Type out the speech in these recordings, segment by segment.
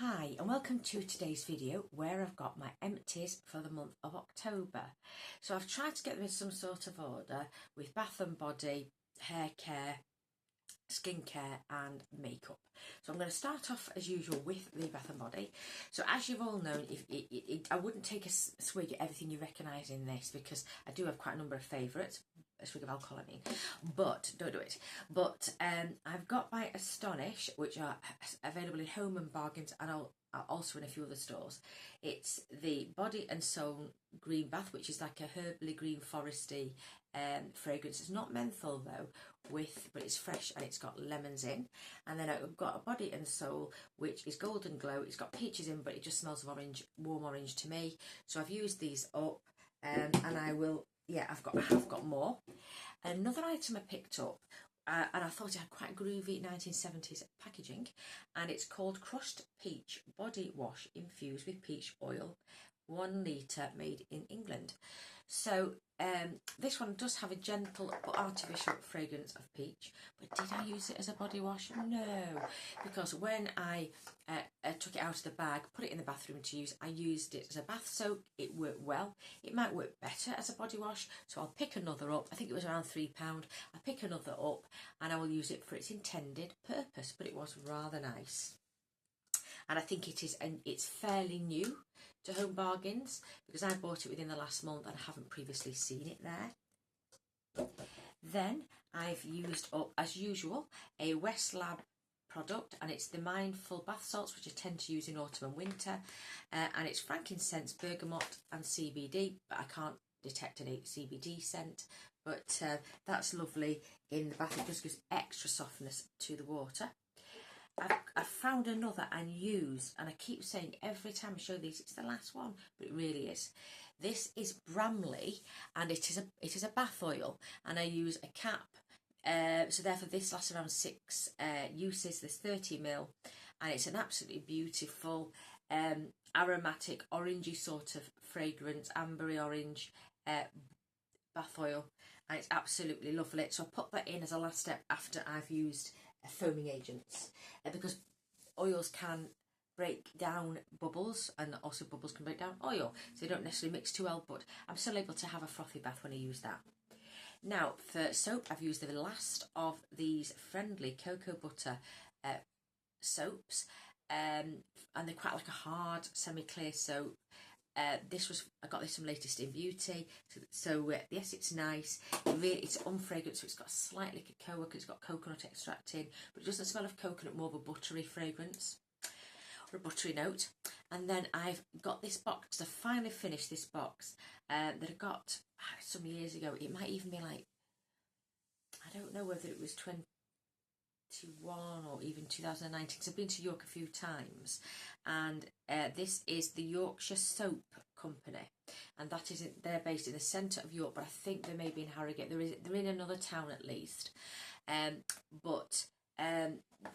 Hi and welcome to today's video where I've got my empties for the month of October. So I've tried to get them in some sort of order with bath and body, hair care, skincare and makeup. So I'm going to start off as usual with the bath and body. So as you've all known, I wouldn't take a swig at everything you recognise in this because I do have quite a number of favourites. A swig of alcohol I mean, but don't do it. But I've got my Astonish, which are available in Home and Bargains and also in a few other stores. It's the Body and Soul Green Bath, which is like a herbally green foresty fragrance. It's not menthol though, but it's fresh and it's got lemons in. And then I've got a Body and Soul, which is Golden Glow. It's got peaches in, but it just smells of orange, warm orange to me. So I've used these up, and I will. Yeah, I have got more. Another item I picked up, and I thought it had quite groovy 1970s packaging, and it's called Crushed Peach Body Wash infused with peach oil, 1 litre, made in England. So this one does have a gentle but artificial fragrance of peach, but did I use it as a body wash? No, because when I took it out of the bag, put it in the bathroom to use, I used it as a bath soak. It worked well. It might work better as a body wash, so I'll pick another up. I think it was around £3. I'll pick another up and I will use it for its intended purpose, but it was rather nice. And I think it is, and it's fairly new to Home Bargains because I bought it within the last month and I haven't previously seen it there. Then I've used up, as usual, a West Lab product, and it's the Mindful Bath Salts, which I tend to use in autumn and winter, and it's frankincense, bergamot and CBD, but I can't detect any CBD scent, but that's lovely in the bath. It just gives extra softness to the water. I've found another and use, and I keep saying every time I show these, it's the last one, but it really is. This is Bramley, and it is a bath oil, and I use a cap. So therefore this lasts around 6 uses. There's 30ml, and it's an absolutely beautiful aromatic orangey sort of fragrance, ambery orange bath oil, and it's absolutely lovely. So I put that in as a last step after I've used foaming agents, because oils can break down bubbles, and also bubbles can break down oil, so they don't necessarily mix too well, but I'm still able to have a frothy bath when I use that. Now for soap, I've used the last of these friendly cocoa butter soaps, and they're quite like a hard semi-clear soap. I got this from Latest in Beauty, so yes, it's nice. It's unfragrant, so it's got slightly cocoa, because it's got coconut extract in, but it doesn't smell of coconut, more of a buttery fragrance, or a buttery note. And then I've got this box, I finally finished this box that I got some years ago. It might even be like, I don't know whether it was 21 or even 2019, because I've been to York a few times, and this is the Yorkshire Soap Company, and they're based in the centre of York, but I think they may be in Harrogate. They're in another town at least, but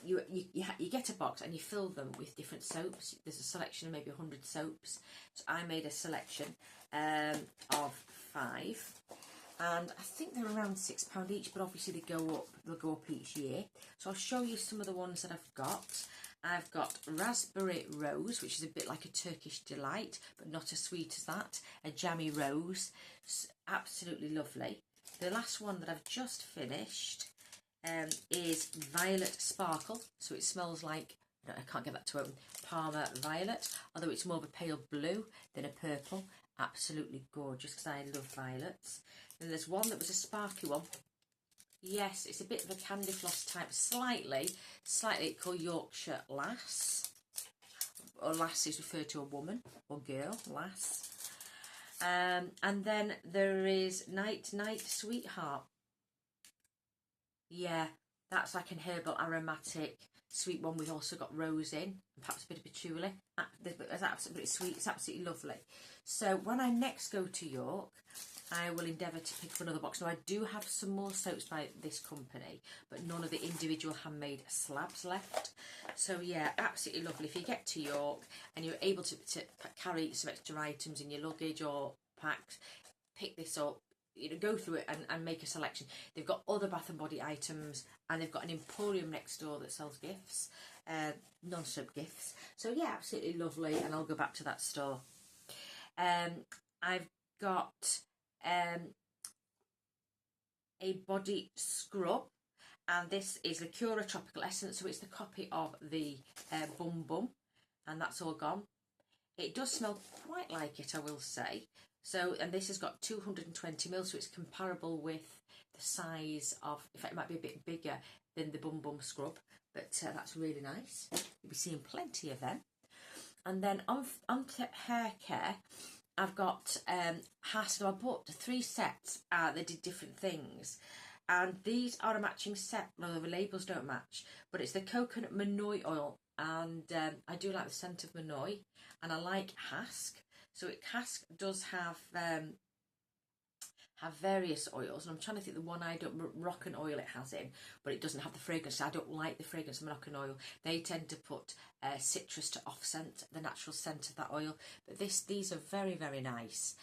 you get a box and you fill them with different soaps. There's a selection of maybe 100 soaps, so I made a selection of 5. And I think they're around £6 each, but obviously they'll go up each year. So I'll show you some of the ones that I've got. I've got Raspberry Rose, which is a bit like a Turkish delight, but not as sweet as that. A jammy rose, absolutely lovely. The last one that I've just finished is Violet Sparkle, so it smells like, I can't get that to open, Parma Violet, although it's more of a pale blue than a purple. Absolutely gorgeous, because I love violets. And there's one that was a sparkly one. Yes, it's a bit of a candy floss type, slightly called Yorkshire Lass. Or Lass is referred to a woman or girl, Lass. And then there is Night Night Sweetheart. Yeah, that's like an herbal aromatic sweet one. We've also got rose in, and perhaps a bit of patchouli. It's absolutely sweet. It's absolutely lovely. So when I next go to York, I will endeavour to pick up another box. Now I do have some more soaps by this company, but none of the individual handmade slabs left. So yeah, absolutely lovely. If you get to York and you're able to carry some extra items in your luggage or packs, pick this up. go through it and make a selection. They've got other Bath and Body items, and they've got an emporium next door that sells gifts, non-soap gifts. So yeah, absolutely lovely, and I'll go back to that store. I've got a body scrub, and this is the Cura Tropical Essence, so it's the copy of the Bum Bum, and that's all gone. It does smell quite like it, I will say. So, and this has got 220ml, so it's comparable with the size of, in fact, it might be a bit bigger than the Bum Bum scrub, but that's really nice. You'll be seeing plenty of them. And then on to hair care, I've got so I bought 3 sets. They did different things, and these are a matching set. Well, the labels don't match, but it's the coconut Manoi oil, and I do like the scent of Manoi, and I like Hask. So Hask does have various oils, and I'm trying to think the one I don't, Moroccan oil it has in, but it doesn't have the fragrance. So I don't like the fragrance of Moroccan oil. They tend to put citrus to offset the natural scent of that oil. But these are very, very nice.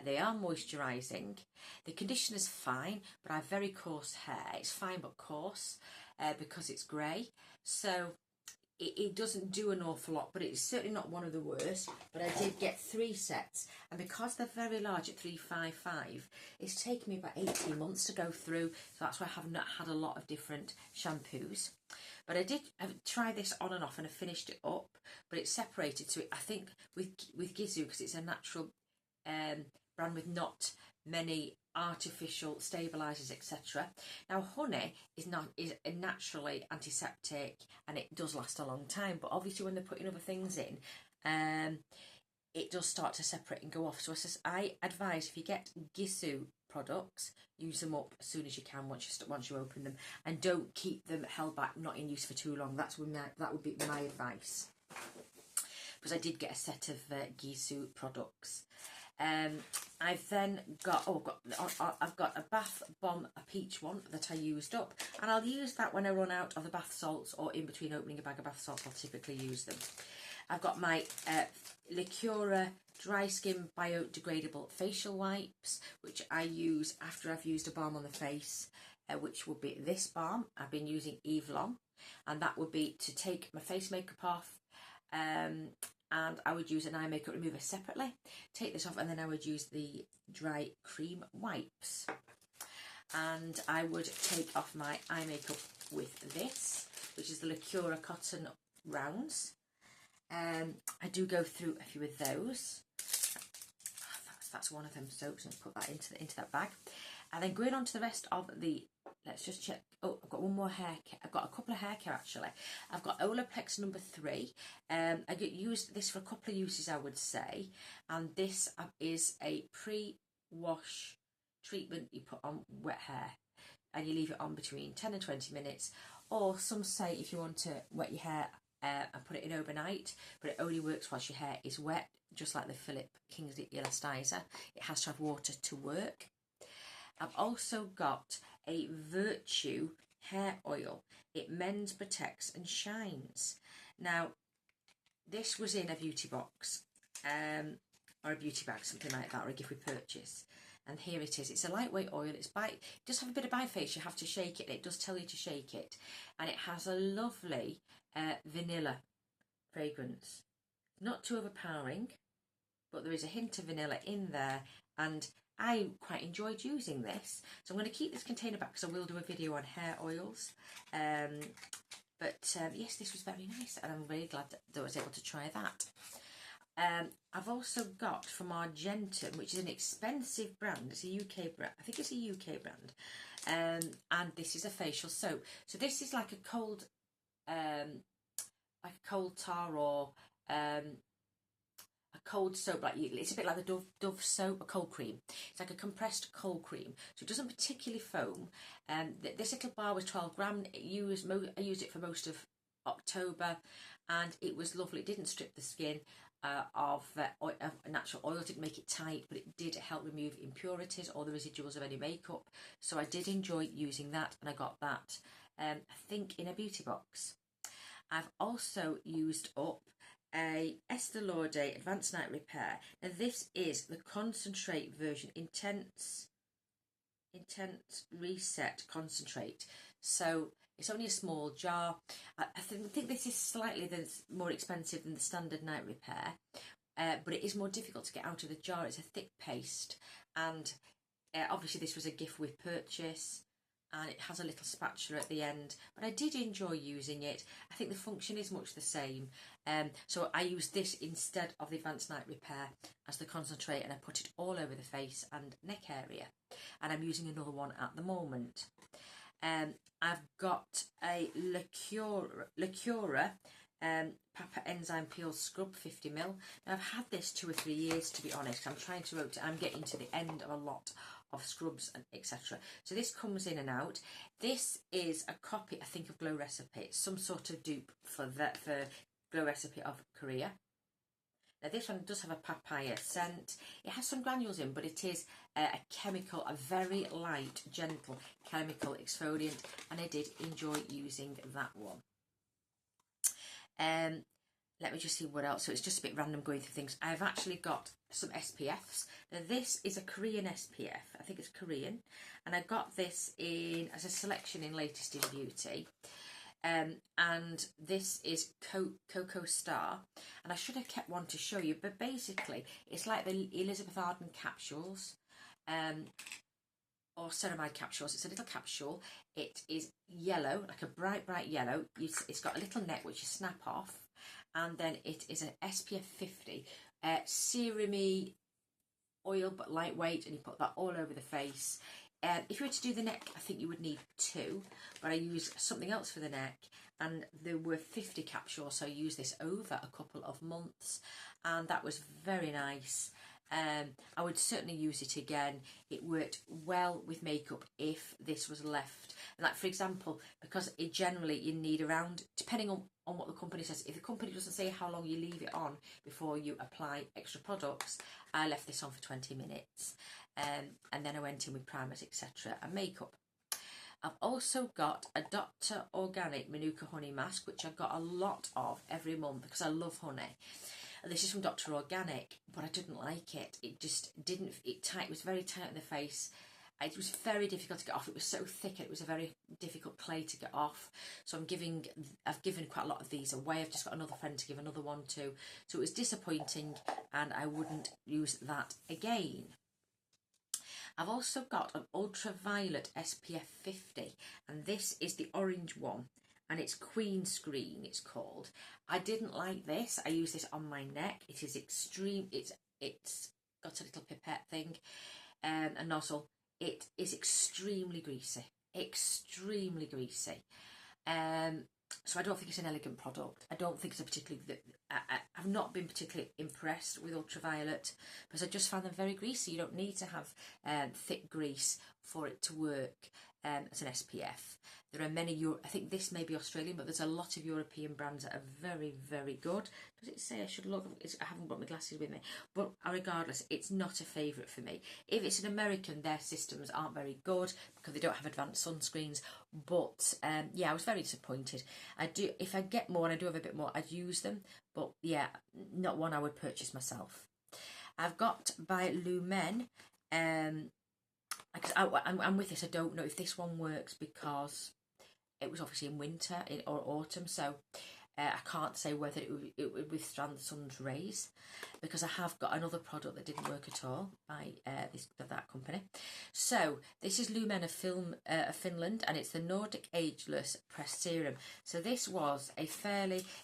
They are moisturising. The conditioner's fine, but I have very coarse hair. It's fine but coarse because it's grey. So it doesn't do an awful lot, but it's certainly not one of the worst. But I did get 3 sets, and because they're very large at £3.55, it's taken me about 18 months to go through, so that's why I have not had a lot of different shampoos. But I did try this on and off, and I finished it up, but it's separated. So I think with Gizu, because it's a natural brand with not many artificial stabilisers, etc. Now, honey is naturally antiseptic, and it does last a long time, but obviously when they're putting other things in, it does start to separate and go off. So I advise, if you get Gizu products, use them up as soon as you can once you open them, and don't keep them held back, not in use for too long. that would be my advice, because I did get a set of Gizu products. I've then got I've got a bath bomb, a peach one that I used up, and I'll use that when I run out of the bath salts, or in between opening a bag of bath salts. I'll typically use them. I've got my Licura dry skin biodegradable facial wipes, which I use after I've used a balm on the face, which would be this balm. I've been using Eve Lom, and that would be to take my face makeup off, and I would use an eye makeup remover separately, take this off, and then I would use the dry cream wipes, and I would take off my eye makeup with this, which is the Licura Cotton Rounds. I do go through a few of those. That's one of them soaps, and put that into that bag, and then going on to the rest of the. Let's just check. Oh, I've got one more hair care. I've got a couple of hair care actually. I've got Olaplex number 3. I used this for a couple of uses, I would say. And this is a pre-wash treatment you put on wet hair, and you leave it on between 10 and 20 minutes. Or some say if you want to wet your hair and put it in overnight, but it only works whilst your hair is wet, just like the Philip Kingsley Elastizer. It has to have water to work. I've also got a Virtue hair oil. It mends, protects and shines. Now, this was in a beauty box, or a beauty bag, something like that, or a gift with purchase. And here it is. It's a lightweight oil. It does have a bit of biface. You have to shake it, and it does tell you to shake it. And it has a lovely vanilla fragrance. Not too overpowering, but there is a hint of vanilla in there, and I quite enjoyed using this. So I'm going to keep this container back, because I will do a video on hair oils. But yes, this was very nice, and I'm really glad that I was able to try that. I've also got from Argentum, which is an expensive brand. It's a UK brand. I think it's a UK brand. And this is a facial soap. So this is like a cold tar, or a cold soap, it's a bit like the Dove soap, a cold cream. It's like a compressed cold cream, so it doesn't particularly foam. This little bar was 12 gram. I used it for most of October, and it was lovely. It didn't strip the skin of natural oil, didn't make it tight, but it did help remove impurities or the residuals of any makeup. So I did enjoy using that, and I got that I think in a beauty box. I've also used up a Estee Lauder Advanced Night Repair. Now this is the concentrate version, intense Intense Reset Concentrate. So it's only a small jar. I think this is slightly more expensive than the standard night repair, but it is more difficult to get out of the jar. It's a thick paste, and obviously this was a gift with purchase, and it has a little spatula at the end, but I did enjoy using it. I think the function is much the same, so I used this instead of the Advanced Night Repair as the concentrate, and I put it all over the face and neck area, and I'm using another one at the moment. I've got a Lacura Papa Enzyme Peel Scrub 50ml. Now I've had this 2 or 3 years, to be honest. I'm getting to the end of a lot of scrubs and etc. So this comes in and out. This is a copy, I think, of Glow Recipe. It's some sort of dupe for Glow Recipe of Korea. Now this one does have a papaya scent. It has some granules in, but it is a chemical, a very light, gentle chemical exfoliant, and I did enjoy using that one. Let me just see what else. So it's just a bit random going through things. I've actually got some SPFs. Now this is a Korean SPF. I think it's Korean, and I got this in as a selection in Latest in Beauty. And this is Cocoa Star, and I should have kept one to show you, but basically it's like the Elizabeth Arden capsules, or ceramide capsules. It's a little capsule. It is yellow, like a bright yellow. It's got a little neck which you snap off, and then it is an SPF 50 serum-y oil, but lightweight, and you put that all over the face. If you were to do the neck, I think you would need 2, but I used something else for the neck, and there were 50 capsules, so I used this over a couple of months, and that was very nice. I would certainly use it again. It worked well with makeup if this was left. And like, for example, because it generally you need around, depending on what the company says, if the company doesn't say how long you leave it on before you apply extra products, I left this on for 20 minutes. And then I went in with primers, etc. and makeup. I've also got a Dr. Organic Manuka Honey Mask, which I've got a lot of every month because I love honey. And this is from Dr. Organic, but I didn't like it. It just didn't, it was very tight on the face. It was very difficult to get off. It was so thick, it was a very difficult clay to get off. So I've given quite a lot of these away. I've just got another friend to give another one to. So it was disappointing, and I wouldn't use that again. I've also got an ultraviolet SPF 50, and this is the orange one, and it's Queen Screen, it's called. I didn't like this. I use this on my neck. It is extreme. It's got a little pipette thing, a nozzle. It is extremely greasy, extremely greasy. So I don't think it's an elegant product. I don't think it's a particularly, I've not been particularly impressed with ultraviolet because I just found them very greasy. You don't need to have thick grease for it to work as an SPF. There are many, I think this may be Australian, but there's a lot of European brands that are very, very good. Does it say I should look? I haven't got my glasses with me. But regardless, it's not a favourite for me. If it's an American, their systems aren't very good because they don't have advanced sunscreens. But yeah, I was very disappointed. If I get more and I do have a bit more, I'd use them. But yeah, not one I would purchase myself. I've got by Lumen. I'm with this. I don't know if this one works because it was obviously in winter or autumn, so I can't say whether it would withstand the sun's rays, because I have got another product that didn't work at all by that company. So this is Lumen of Finland, and it's the Nordic Ageless Pressed Serum. So this was it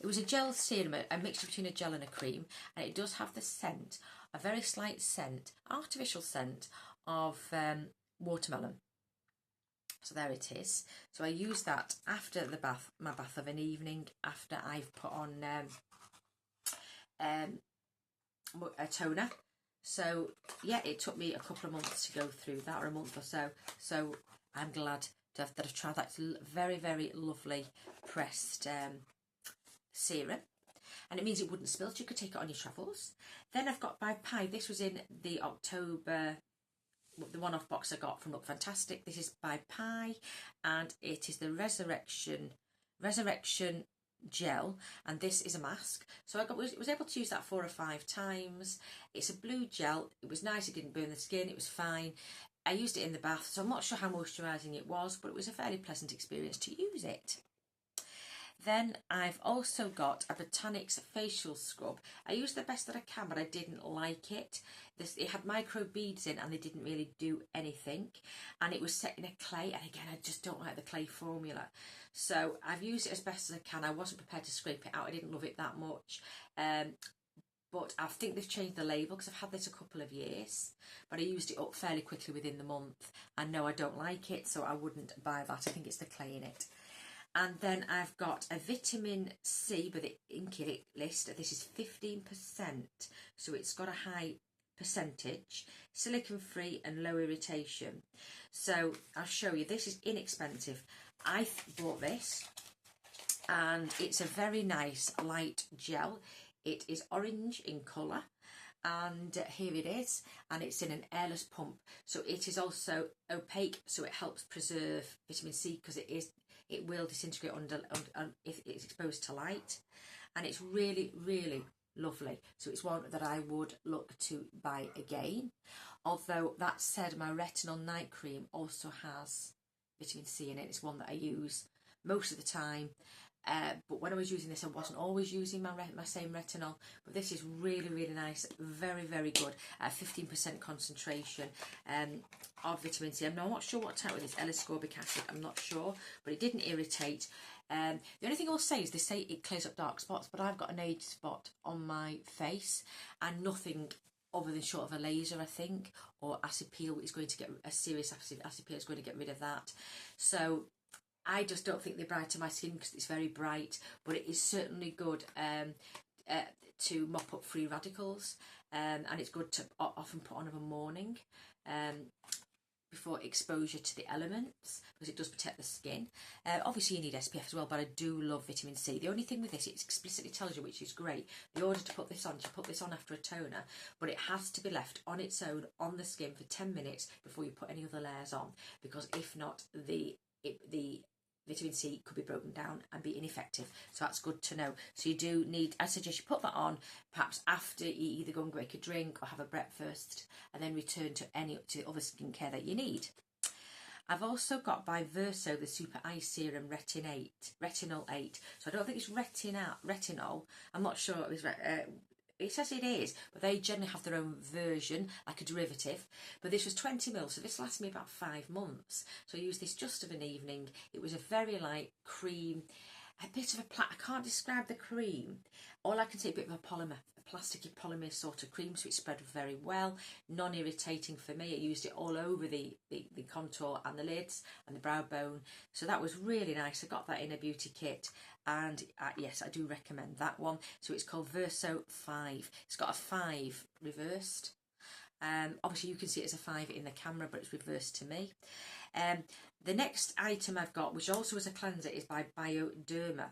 was a gel serum, a mixture between a gel and a cream, and it does have the scent, a very slight scent, artificial scent of watermelon. So there it is. So I use that after my bath of an evening, after I've put on a toner. So yeah, it took me a couple of months to go through that, or a month or so. So I'm glad that I've tried that. It's very, very lovely pressed serum. And it means it wouldn't spill, so you could take it on your travels. Then I've got by Pie. This was in the October, the one-off box I got from Look Fantastic. This is by Pie, and it is the Resurrection Gel, and this is a mask. So I was able to use that 4 or 5 times. It's a blue gel. It was nice. It didn't burn the skin. It was fine. I used it in the bath, so I'm not sure how moisturising it was, but it was a fairly pleasant experience to use it. Then I've also got a Botanics facial scrub. I used the best that I can, but I didn't like it. It had micro beads in and they didn't really do anything. And it was set in a clay, and again, I just don't like the clay formula. So I've used it as best as I can. I wasn't prepared to scrape it out. I didn't love it that much. But I think they've changed the label because I've had this a couple of years, but I used it up fairly quickly within the month. And no, I don't like it, so I wouldn't buy that. I think it's the clay in it. And then I've got a vitamin C with the Inky list. This is 15%, so it's got a high percentage, silicone free and low irritation. So I'll show you. This is inexpensive. I bought this, and it's a very nice light gel. It is orange in colour, and here it is, and it's in an airless pump. So it is also opaque, so it helps preserve vitamin C because it will disintegrate if it's exposed to light, and it's really, really lovely. So it's one that I would look to buy again. Although that said, my retinol night cream also has vitamin C in it. It's one that I use most of the time. But when I was using this, I wasn't always using my same retinol. But this is really, really nice. Very, very good. 15% concentration of vitamin C. I'm not sure what type with this L-ascorbic acid. I'm not sure. But it didn't irritate. The only thing I'll say is they say it clears up dark spots. But I've got an age spot on my face. And nothing other than short of a laser, I think. Or acid peel is going to get... A serious acid peel is going to get rid of that. So... I just don't think they brighten my skin because it's very bright, but it is certainly good to mop up free radicals, and it's good to often put on in the morning before exposure to the elements, because it does protect the skin. Obviously you need SPF as well, but I do love vitamin C. The only thing with this, it explicitly tells you, which is great, the order to put this on, you put this on after a toner, but it has to be left on its own on the skin for 10 minutes before you put any other layers on, because if not, the vitamin C could be broken down and be ineffective. So that's good to know. So you do need, I suggest you put that on perhaps after you either go and make a drink or have a breakfast, and then return to the other skincare that you need. I've also got by Verso the Super Eye Serum Retinol 8. So I don't think it's retinol. I'm not sure it says it is, but they generally have their own version, like a derivative. But this was 20 ml, so this lasted me about 5 months. So I used this just of an evening. It was a very light cream, a bit of I can't describe the cream. All I can say, a bit of a polymer, a plasticky polymer sort of cream, so it spread very well, non-irritating for me. I used it all over the contour and the lids and the brow bone. So that was really nice. I got that in a beauty kit. And yes, I do recommend that one. So it's called Verso 5. It's got a 5 reversed. Obviously you can see it as a 5 in the camera, but it's reversed to me. The next item I've got, which also is a cleanser, is by Bioderma.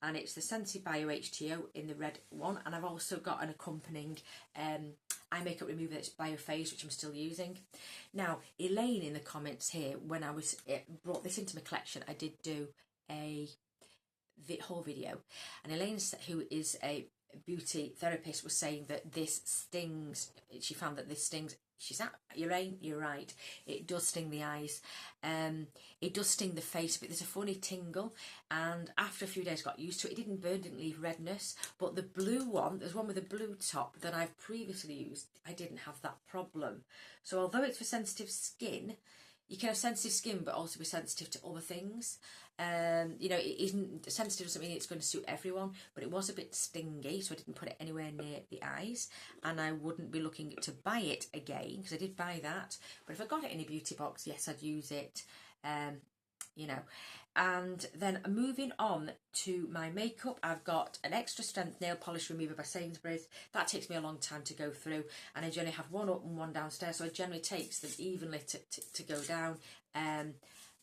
And it's the Sensi Bio HTO in the red one. And I've also got an accompanying eye makeup remover that's Biophase, which I'm still using. Now, Elaine in the comments here, when I brought this into my collection, I did do a whole video, and Elaine, who is a beauty therapist, was saying that this stings. She found that this stings. She's you're right, it does sting the eyes, it does sting the face, but there's a funny tingle, and after a few days got used to it. It didn't burn, didn't leave redness. But the blue one, there's one with a blue top that I've previously used, I didn't have that problem. So although it's for sensitive skin, you can have sensitive skin but also be sensitive to other things. You know, it isn't sensitive, doesn't mean it's going to suit everyone, but it was a bit stingy, so I didn't put it anywhere near the eyes, and I wouldn't be looking to buy it again, because I did buy that. But if I got it in a beauty box, yes, I'd use it. You know. And then moving on to my makeup, I've got an extra strength nail polish remover by Sainsbury's. That takes me a long time to go through, and I generally have one up and one downstairs, so it generally takes them evenly to go down.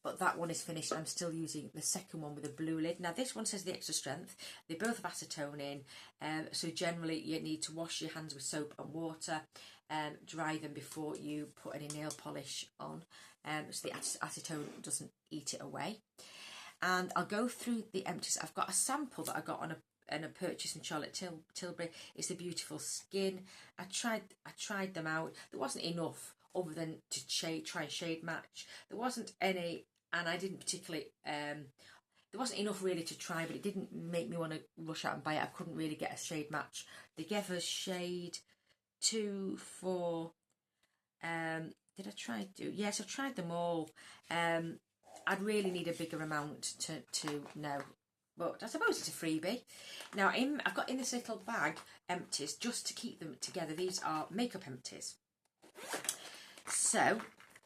But that one is finished. I'm still using the second one with a blue lid. Now this one says the extra strength. They both have acetone in, so generally you need to wash your hands with soap and water, dry them before you put any nail polish on, so the acetone doesn't eat it away. And I'll go through the Empties. I've got a sample that I got on a purchase in Charlotte Tilbury. It's the Beautiful Skin. I tried them out. There wasn't enough other than to try and shade match. There wasn't any, and I didn't particularly, there wasn't enough really to try, but it didn't make me want to rush out and buy it. I couldn't really get a shade match. They gave us shade 2, 4, did I try to? Yes, I've tried them all. I'd really need a bigger amount to know. But I suppose it's a freebie. Now, I've got in this little bag empties just to keep them together. These are makeup empties. So,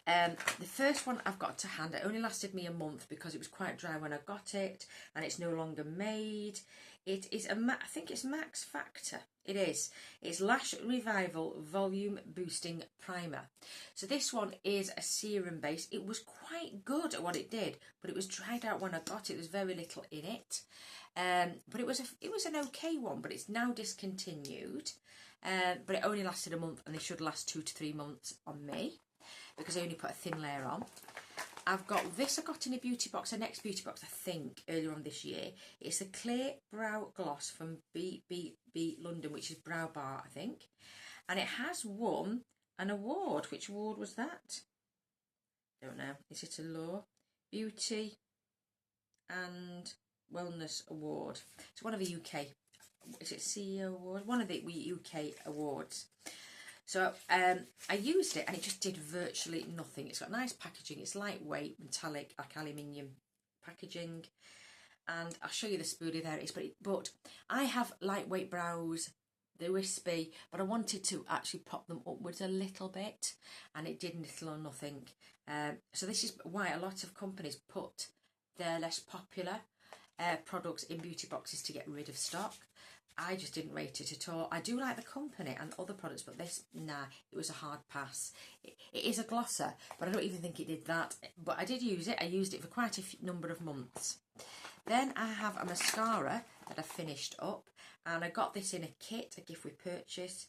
the first one I've got to hand, it only lasted me a month because it was quite dry when I got it, and it's no longer made. It is I think it's Max Factor. It is. It's Lash Revival Volume Boosting Primer. So this one is a serum base. It was quite good at what it did, but it was dried out when I got it. There was very little in it. But it was an okay one, but it's now discontinued. But it only lasted a month, and they should last 2 to 3 months on me because I only put a thin layer on. I've got this, I got in a beauty box, a next beauty box, I think, earlier on this year. It's a clear brow gloss from BBB London, which is Brow Bar, I think. And it has won an award. Which award was that? Don't know. Is it a Law, Beauty and Wellness Award? It's one of the UK, is it CEO Award? One of the UK awards. So I used it and it just did virtually nothing. It's got nice packaging. It's lightweight, metallic, like aluminium packaging. And I'll show you the spoolie, there it is. But I have lightweight brows, they're wispy, but I wanted to actually pop them upwards a little bit, and it did little or nothing. So this is why a lot of companies put their less popular products in beauty boxes to get rid of stock. I just didn't rate it at all. I do like the company and other products, but this, nah, it was a hard pass. It is a glosser, but I don't even think it did that. But I did use it. I used it for quite a number of months. Then I have a mascara that I finished up, and I got this in a kit, a gift we purchased,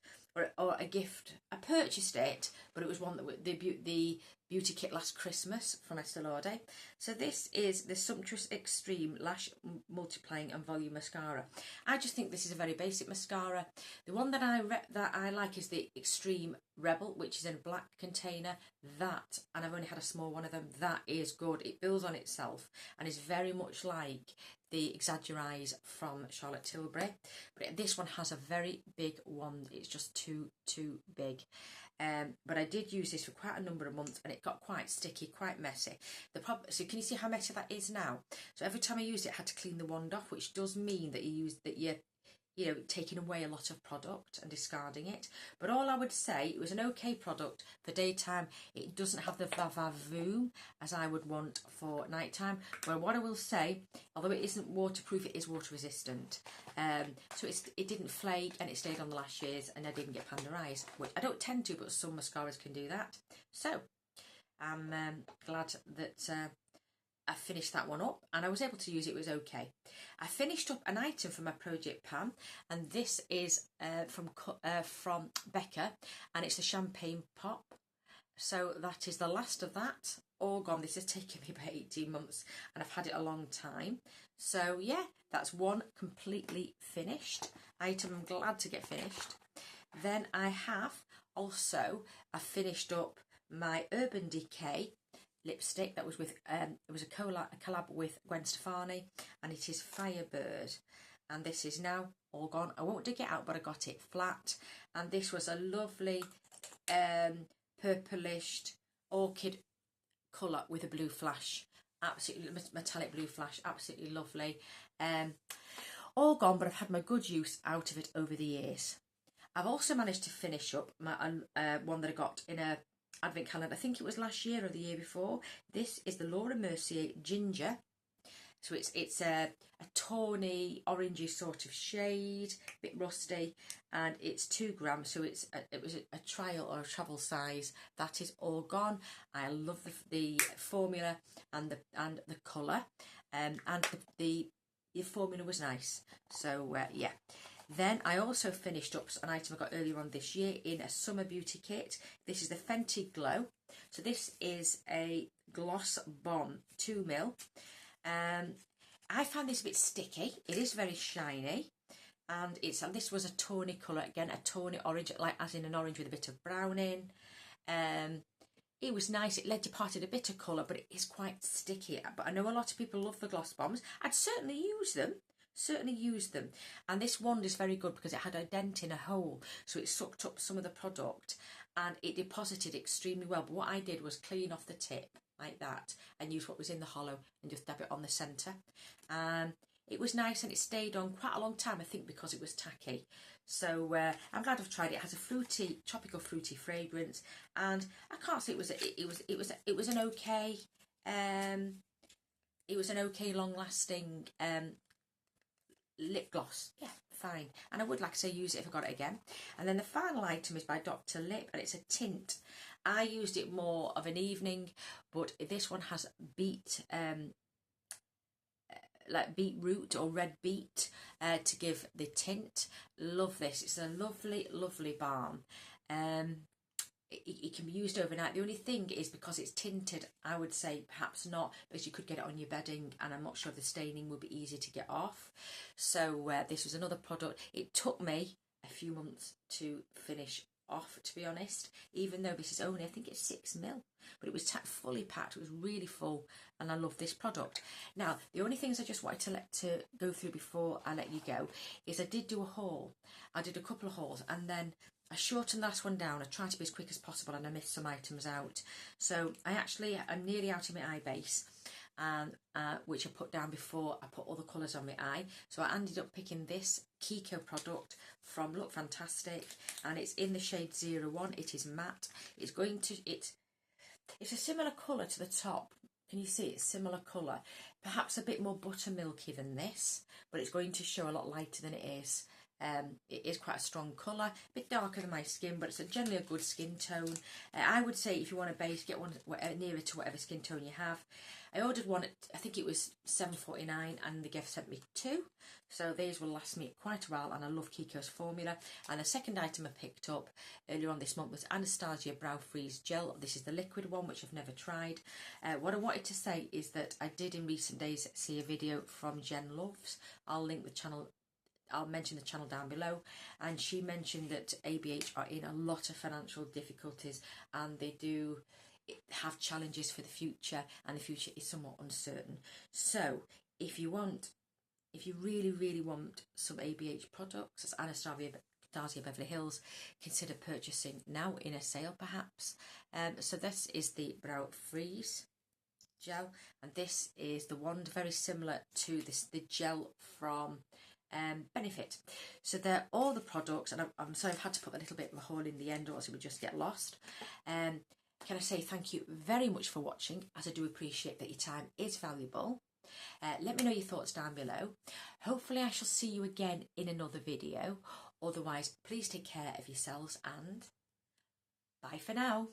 or a gift. I purchased it, but it was one that the beauty kit last Christmas from Estee Lauder. So this is the Sumptuous Extreme Lash Multiplying and Volume Mascara. I just think this is a very basic mascara. The one that I like is the Extreme Rebel, which is in a black container. That, and I've only had a small one of them, that is good. It builds on itself and is very much like the Exaggerize from Charlotte Tilbury. But this one has a very big wand. It's just too big. But I did use this for quite a number of months, and it got quite sticky, quite messy. So can you see how messy that is now? So every time I used it, I had to clean the wand off, which does mean that you're taking away a lot of product and discarding it. But all I would say, it was an okay product for daytime. It doesn't have the va-va-voom as I would want for nighttime. Well, what I will say, although it isn't waterproof, it is water resistant. So it didn't flake, and it stayed on the lashes, and I didn't get panda eyes, which I don't tend to, but some mascaras can do that. So I'm glad that I finished that one up, and I was able to use it. It was okay. I finished up an item from my project pan, and this is from Becca, and it's the champagne pop. So that is the last of that. All gone. This has taken me about 18 months, and I've had it a long time. So yeah, that's one completely finished item. I'm glad to get finished. Then I have also finished up my Urban Decay lipstick that was with it was a collab with Gwen Stefani, and it is Firebird, and this is now all gone. I won't dig it out, but I got it flat, and this was a lovely purplish orchid colour with a blue flash, absolutely metallic blue flash, absolutely lovely. All gone, but I've had my good use out of it over the years. I've also managed to finish up my one that I got in a advent calendar. I think it was last year or the year before. This is the Laura Mercier Ginger. So it's a tawny, orangey sort of shade, a bit rusty, and it's 2 grams. So it was a trial or a travel size. That is all gone. I love the formula and the colour, and the formula was nice. So yeah. Then I also finished up an item I got earlier on this year in a summer beauty kit. This is the Fenty Glow. So this is a gloss bomb 2ml. I found this a bit sticky. It is very shiny, and this was a tawny colour, again a tawny orange, like as in an orange with a bit of brown in. It was nice. It departed a bit of colour, but it is quite sticky. But I know a lot of people love the gloss bombs. I'd certainly use them. Certainly use them. And this wand is very good because it had a dent in a hole, so it sucked up some of the product and it deposited extremely well. But what I did was clean off the tip like that and use what was in the hollow and just dab it on the centre. It was nice and it stayed on quite a long time, I think, because it was tacky. So I'm glad I've tried it. It has a fruity, tropical fruity fragrance, and I can't say it was an okay long lasting lip gloss. Yeah, fine. And I would, like I say, use it if I got it again. And then the final item is by Dr. Lip, and it's a tint. I used it more of an evening, but this one has like beetroot or red beet to give the tint. Love this. It's a lovely balm. It can be used overnight. The only thing is, because it's tinted, I would say perhaps not, because you could get it on your bedding and I'm not sure the staining would be easy to get off. So this was another product. It took me a few months to finish off, to be honest, even though this is only, I think it's 6ml, but it was fully packed. It was really full, and I love this product. Now, the only things I just wanted to go through before I let you go is I did do a haul. I did a couple of hauls, and then I shortened the last one down. I tried to be as quick as possible, and I missed some items out. So I'm nearly out of my eye base, and which I put down before I put all the colours on my eye. So I ended up picking this Kiko product from Look Fantastic, and it's in the shade 01. It is matte. It's a similar colour to the top. Can you see it's similar colour? Perhaps a bit more buttermilky than this, but it's going to show a lot lighter than it is. It is quite a strong colour, a bit darker than my skin, but it's generally a good skin tone. I would say if you want a base, get one nearer to whatever skin tone you have. I ordered one at, I think it was $7.49, and the gift sent me 2. So these will last me quite a while, and I love Kiko's formula. And the second item I picked up earlier on this month was Anastasia Brow Freeze Gel. This is the liquid one, which I've never tried. What I wanted to say is that I did in recent days see a video from Jen Luvs. I'll link the channel. I'll mention the channel down below, and she mentioned that ABH are in a lot of financial difficulties, and they do have challenges for the future, and the future is somewhat uncertain. So if you really want some ABH products, as Anastasia Beverly Hills, consider purchasing now in a sale perhaps. So this is the Brow Freeze Gel, and this is the wand, very similar to the gel from Benefit. So they're all the products, and I'm sorry I've had to put a little bit of a haul in the end, or else it would just get lost. Can I say thank you very much for watching, as I do appreciate that your time is valuable. Let me know your thoughts down below. Hopefully I shall see you again in another video. Otherwise, please take care of yourselves, and bye for now.